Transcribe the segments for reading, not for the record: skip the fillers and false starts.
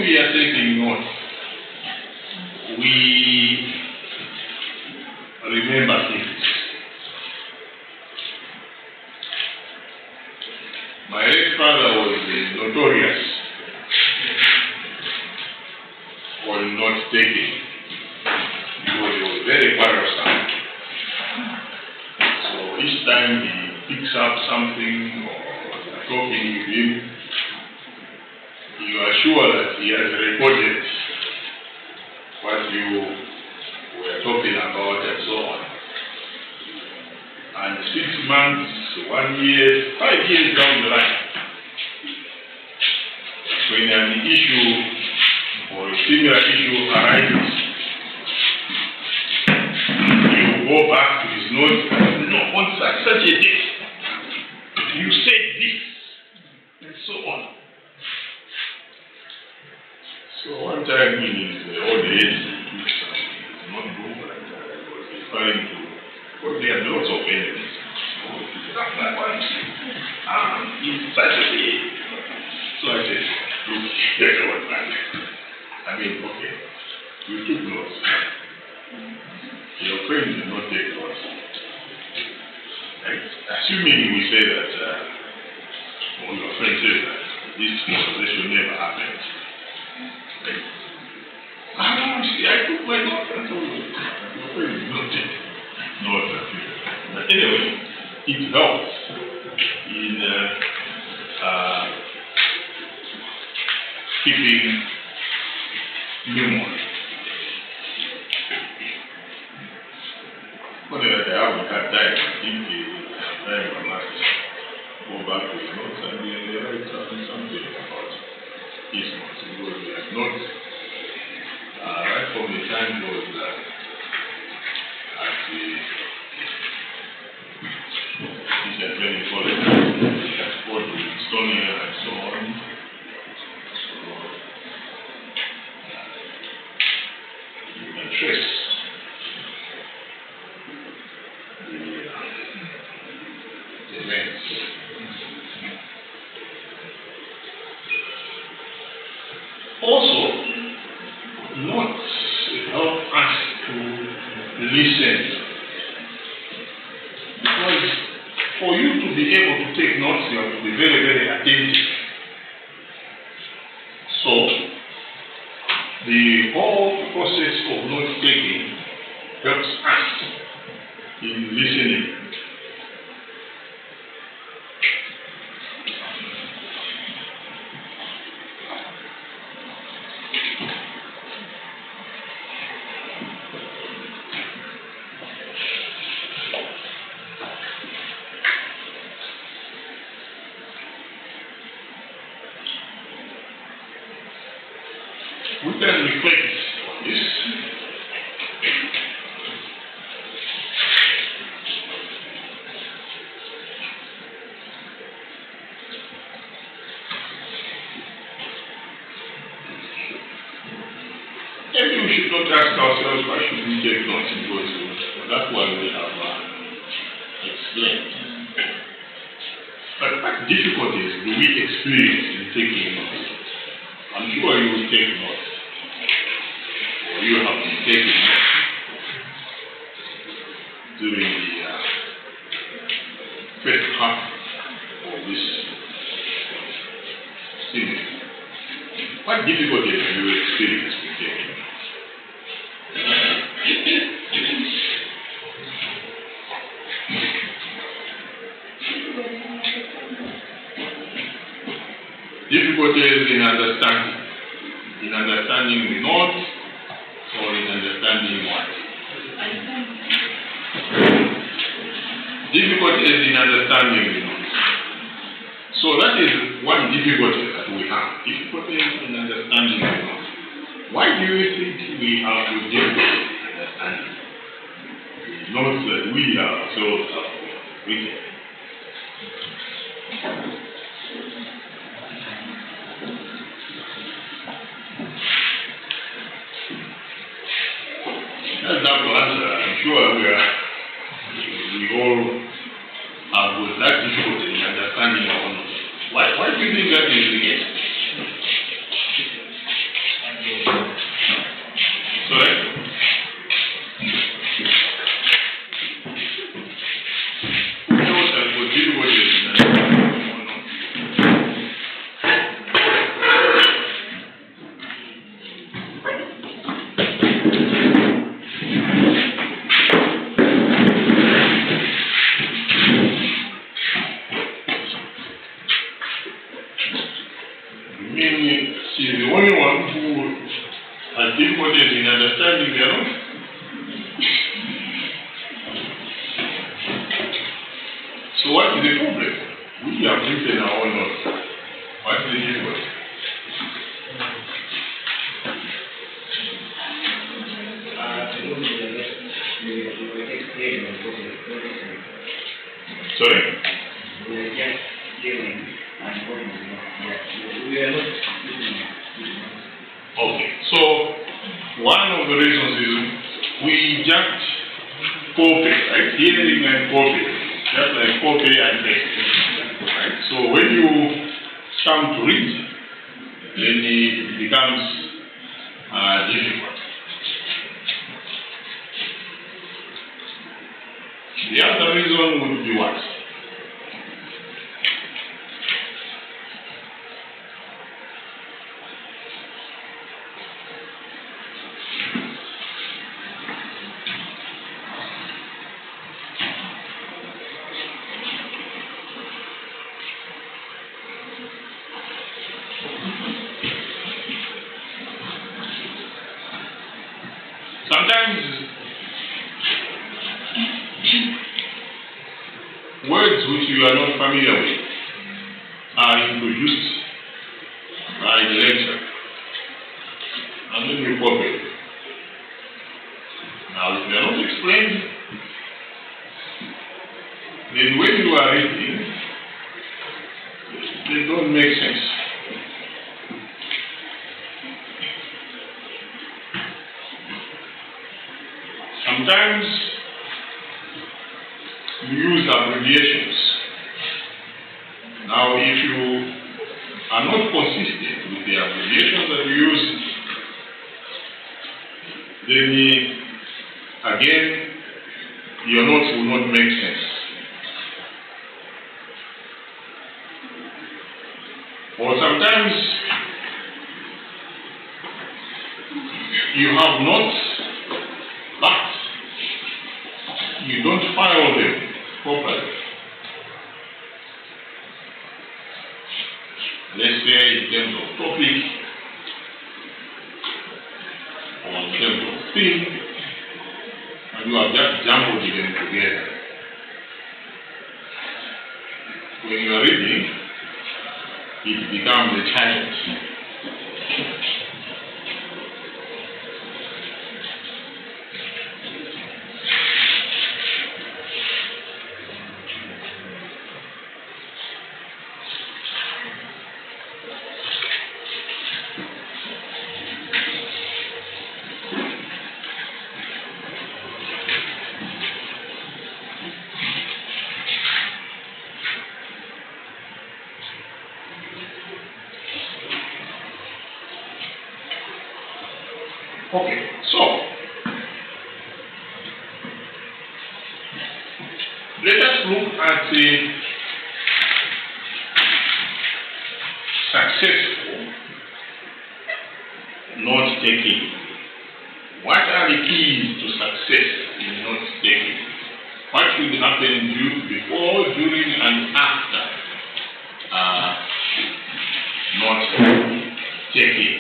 we are taking notes, we remember things. My late father was notorious for not taking, because he was very quarrelsome. So each time he picks up something or you're talking with him, you are sure that he has recorded what you were talking about and so on. And 6 months, 1 year, 5 years down the line, when an issue or a similar issue arises, you go back to his notes and no, on such a day, you said this, and so on. So one time in his old age, he took some notebook and was referring to, well, they had lots of enemies. Oh, that's my one. He's such a day. So I said, look, that's what man. I mean, okay, you took notes. Your friend did not take notes. Right? Assuming we say that, or your friend says that this conversation never happened. Right? See, I took my notes and told you. Your friend did not take notes. But anyway, it helps in keeping memory. Whenever I haven't had time, I think time I must go back to his notes and write something about his notes, because we have notes right from the time he was at the teacher training college, Fort Estonia and so on. So you can trace the events. Also, notes help us to listen. Because for you to be able to take notes, you have to be very, very attentive. So, the whole process of note taking helps us in listening. We can reflect on this. Maybe we should not ask ourselves why should we take notes in voice notes. That's why we have explained. But what difficulties do we experience in taking notes? I'm sure you will take notes. Or you have been taking notes during the first half of this series. What difficulties do you experience in taking notes? Difficulties in understanding. In understanding the notes or in understanding what? Difficulties in understanding the notes. So that is one difficulty that we have. Difficulties in understanding the notes. Why do you think we have to deal with understanding the notes that we ourselves have written? That's not to answer. I'm sure we all have with that difficulty in understanding our notes. Why do you think that is the case? mean, she's the only one who has difficulties in understanding their own. So what is the problem? We have written our own notes. What is the difficulty? Sorry? We are just hearing and going. We are not listening. Okay, so one of the reasons is we just copy, right? Hearing and copy, just like copy and paste, right? So when you come to read, then it becomes difficult. The other reason would be what? Sometimes words which you are not familiar with are introduced by the lecture, and then you copy it. Now, if they are not explained, then when you are reading, they don't make sense. Sometimes you use abbreviations. Now, if you are not consistent with the abbreviations that you use, then again, your notes will not make sense. Or sometimes you have notes, but you don't file them properly. Let's say in terms of topic or in terms of theme, and you have just jumbled them together. When you are reading, it becomes a challenge. Okay, so let us look at the successful note taking. What are the keys to success in note taking? What should happen before, during, and after note taking?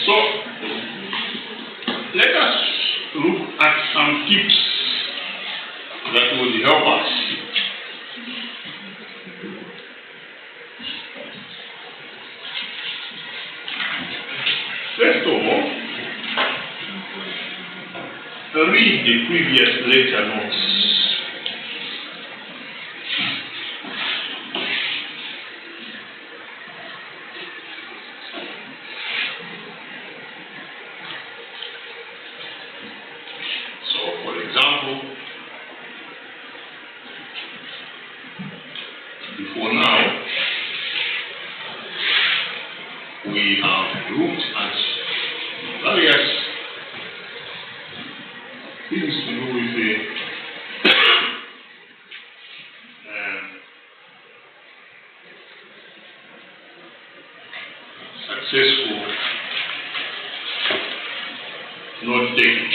So, let us look at some tips that will help us. First of all, read the previous lecture notes. For example, before now, we have looked at various things to do with successful note taking.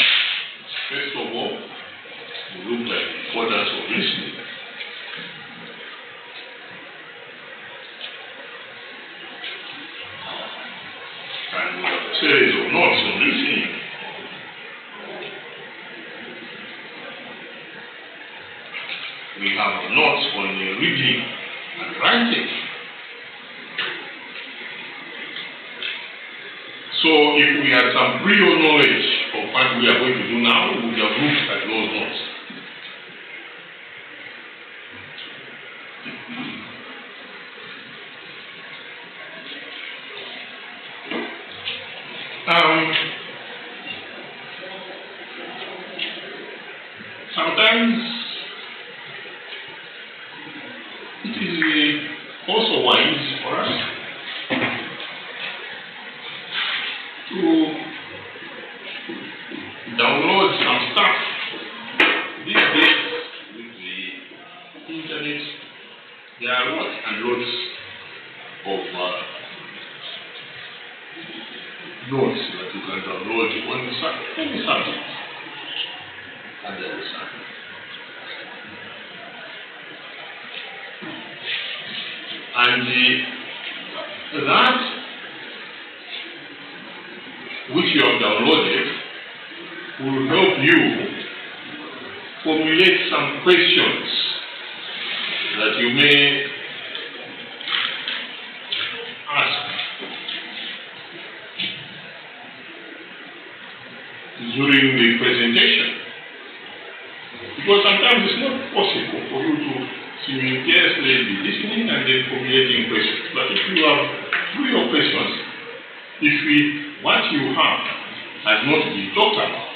First of all, we looked at the importance of listening. And we have a series of notes on listening. We have notes on reading and writing. So if we had some prior knowledge of what we are going to do now, we would have looked at those notes. Sometimes it is also wise for us to download some stuff. These days, with the internet, there are lots and lots of notes that you can download on any subject under the sun. And that which you have downloaded will help you formulate some questions that you may ask during the presentation. Because sometimes it's not possible for you to simultaneously be listening and then formulating questions. But if you have your questions, what you have has not been talked about,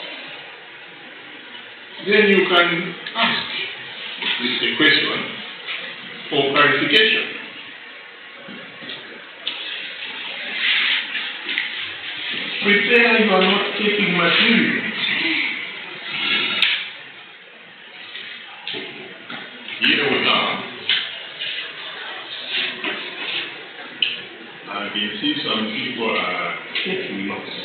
then you can ask a question for clarification. Prepare if you are not taking material. Here we are. I can see some people are taking notes.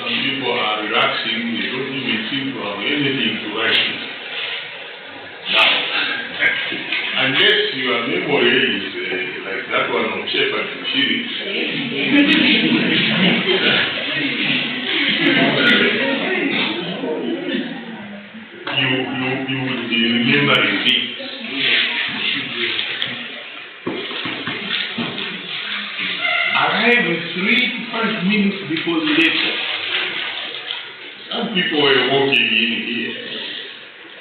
Some people are relaxing, they don't even seem to have anything to write now. Unless your memory is like that one of Shepherd Bushiri. You will be remembering things. Arrive 3 to 5 minutes before the lecture. Some people were walking in here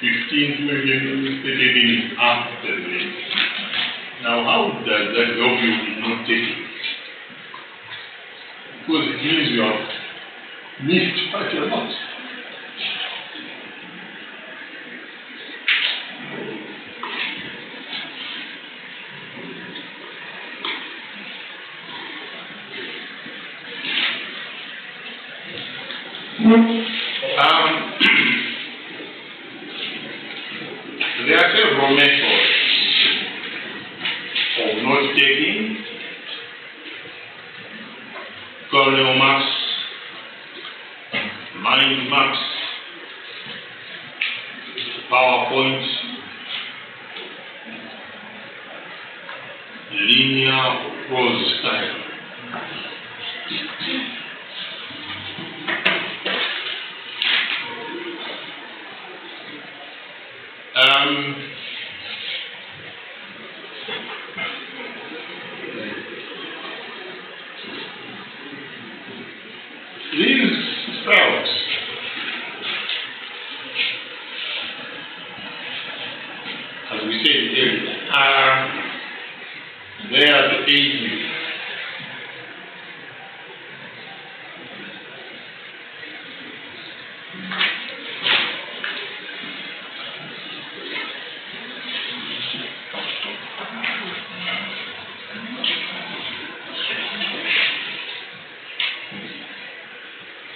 15 to 30 minutes after the lecture. Now, how does that help you in not taking it? Because it means you have missed quite a lot. There are several methods of note taking: colonel maps, mind maps, PowerPoint, linear or prose style. These styles as we said earlier, are there to aid you.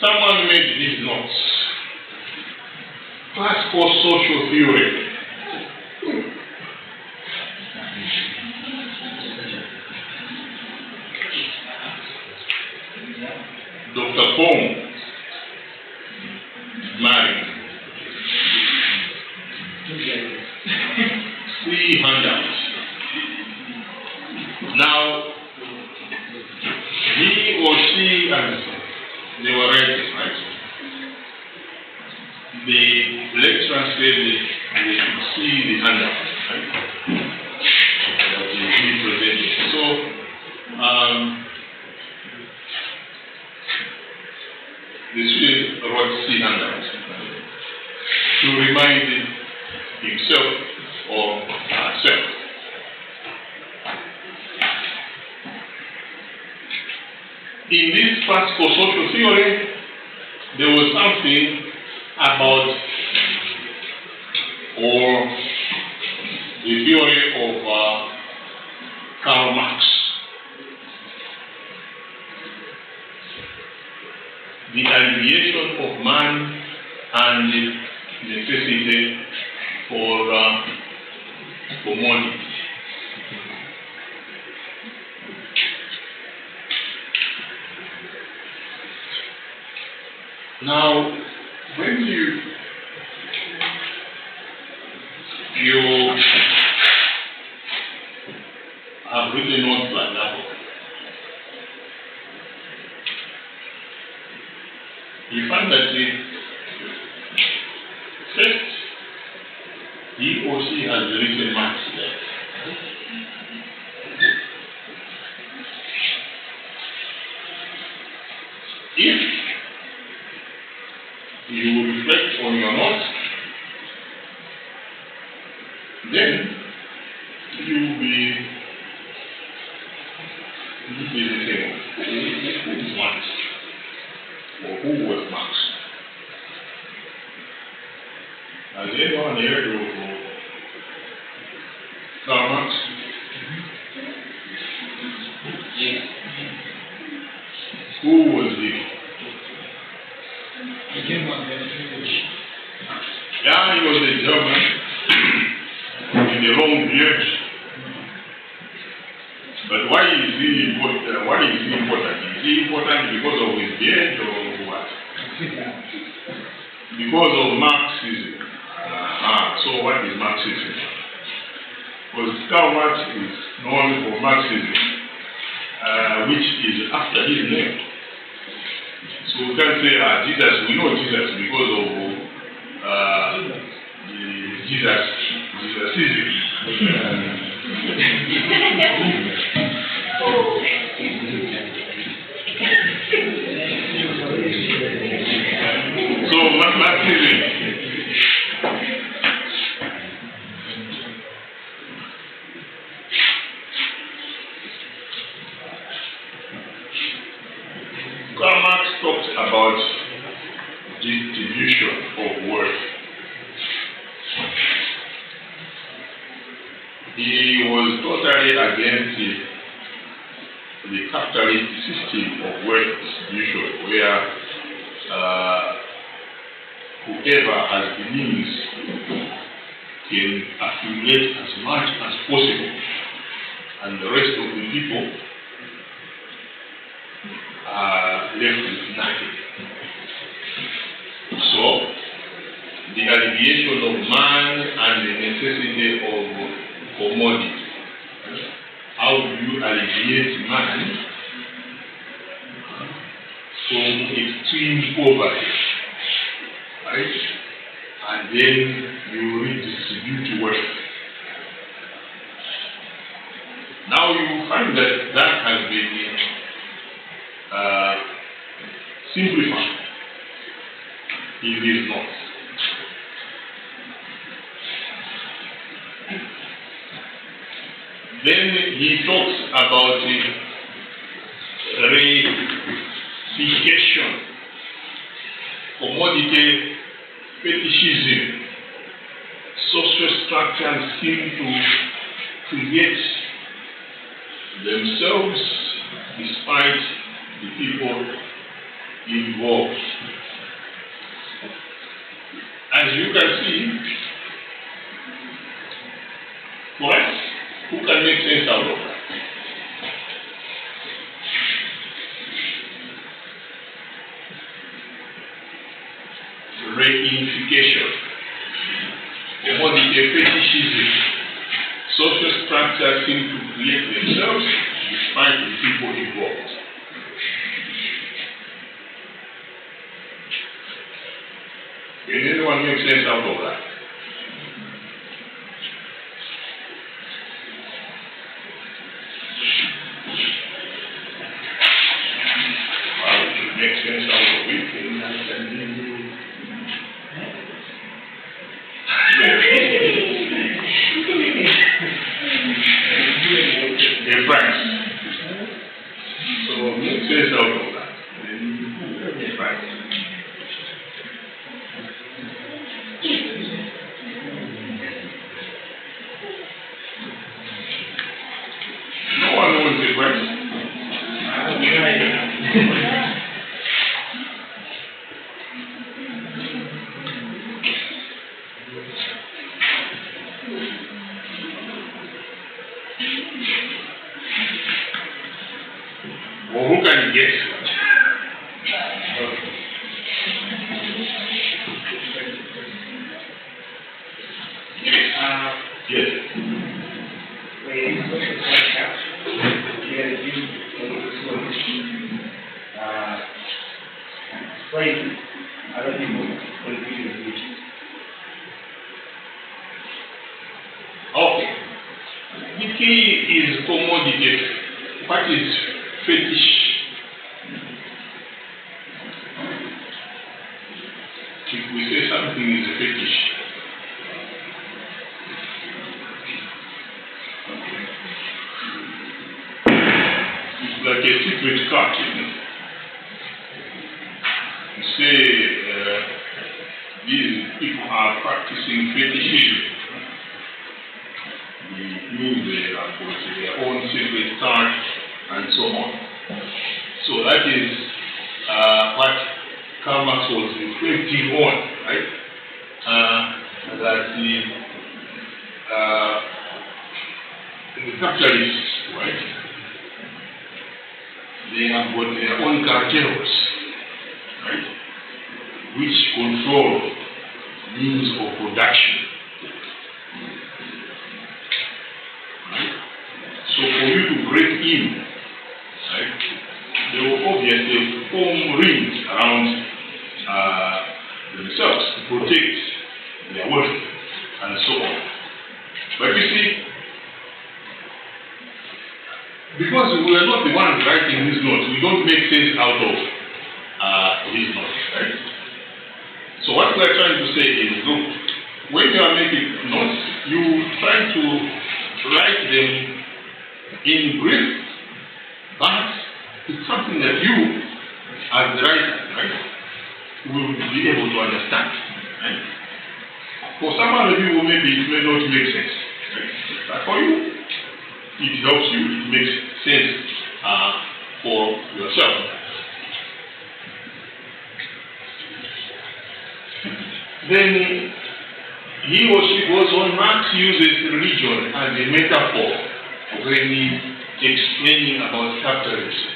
Someone made these notes. Classical social theory. See handouts. Now, he or she, as they were writing, right? The lecturer said they should see the handout, right? That is being presented. So, the student wrote C handout to remind himself or herself. In this practical social theory, there was something about, or the theory of Karl Marx. The alleviation of man and the necessity for money. Now, when you have written notes like that, you find that first, he or she has written Marx there. If you reflect on your notes, then you will be saying, who is Marx? Or who was Marx? Has anyone heard of Karl Marx? Yes. Who was he? Yeah, he was a German in the long beard. But why is he important? Why is he important? Is he important because of his beard or what? Because of Marxism. So what is Marxism? Because Karl Marx is known for Marxism, which is after his name. So we can say Jesus, we know Jesus because of Jesusism. So Marxism. Karl Marx talks about distribution of wealth. He was totally against the capitalist system of wealth distribution, where whoever has the means can accumulate as much as possible, and the rest of the people are left with nothing. So, the alleviation of man and the necessity of commodity. How do you alleviate man from extreme poverty? Right? And then you redistribute wealth. Now you find that has been simplified in these notes. Then he talks about reification, commodity fetishism. Social structures seem to create themselves despite the people involved. As you can see, for us, who can make sense out of that? Reunification. about the fetishism social structures seem to create themselves despite the people involved. Can anyone make sense out of that? Well, if you make sense out of it, then I can give you. A price. So make sense out of that. Then a price. No one knows the price. Well, who can guess? Yes. When social structure, there is explain other people contribute to it. Okay. The key is commodity. What is fetish? If we say something is a fetish, it's like a secret card, isn't it? You say these people are practicing fetishism. They use their own secret card and so on. So that is what Karl Marx was reflecting on, right? That the capitalists, right? They have got their own cartels, right? Which control means of production. Right? So for you to break in, right, they will obviously form rings around themselves to protect their wealth and so on. But you see, because we are not the ones writing these notes, we don't make sense out of these notes, right? So what we are trying to say is, look, when you are making notes, you try to write them in brief, but it's something that you, as the writer, right, will be able to understand, right? For some of you, maybe it may not make sense, right? But for you, it helps you, it makes sense for yourself. Then he or she goes on, Marx uses religion as a metaphor when he's explaining about capitalism.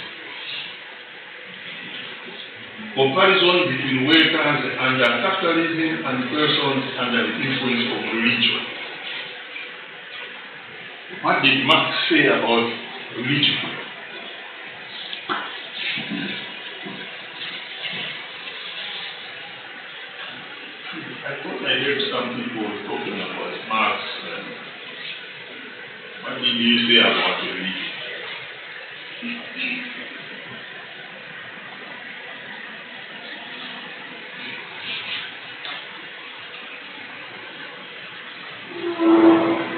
Comparison between workers under capitalism and persons under the influence of religion. What did Marx say about religion? I thought I heard some people talking about Marx. What did you say about religion?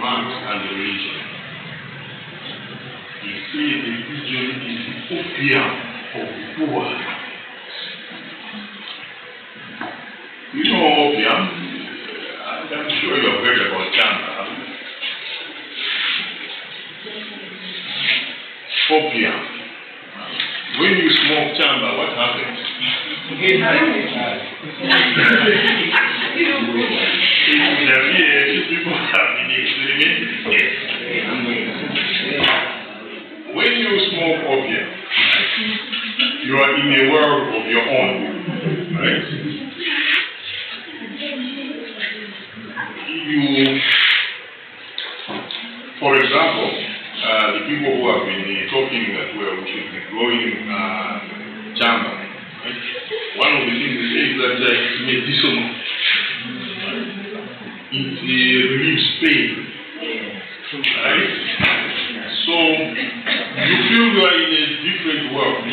Marx and religion. He said religion is the opium of the poor. You know opium? I'm sure you have heard about Chamba. Opium. When you smoke Chamba, what happens? People have been experimenting. When you smoke opium, you are in a world of your own, right? You For example, the people who have been talking that well, we should be growing jamba. Right? One of the things they say is that it's medicinal. It relieves pain. Right? So you feel you are in a different world.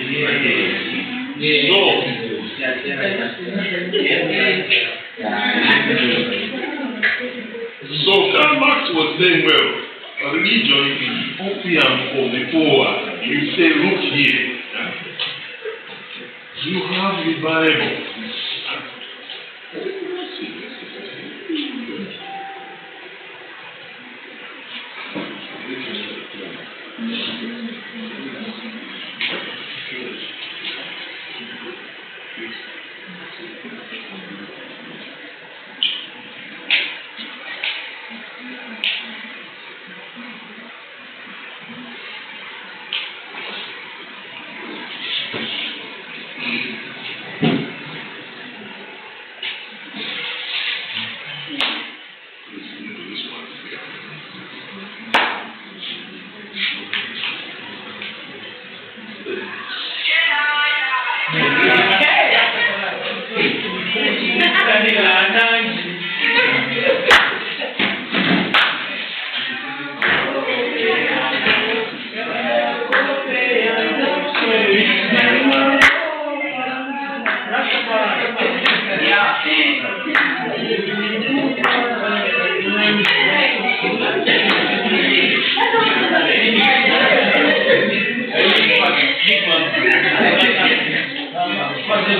So Karl Marx was saying, well, religion is the opium of the poor. You say, look here, you have the Bible. Quando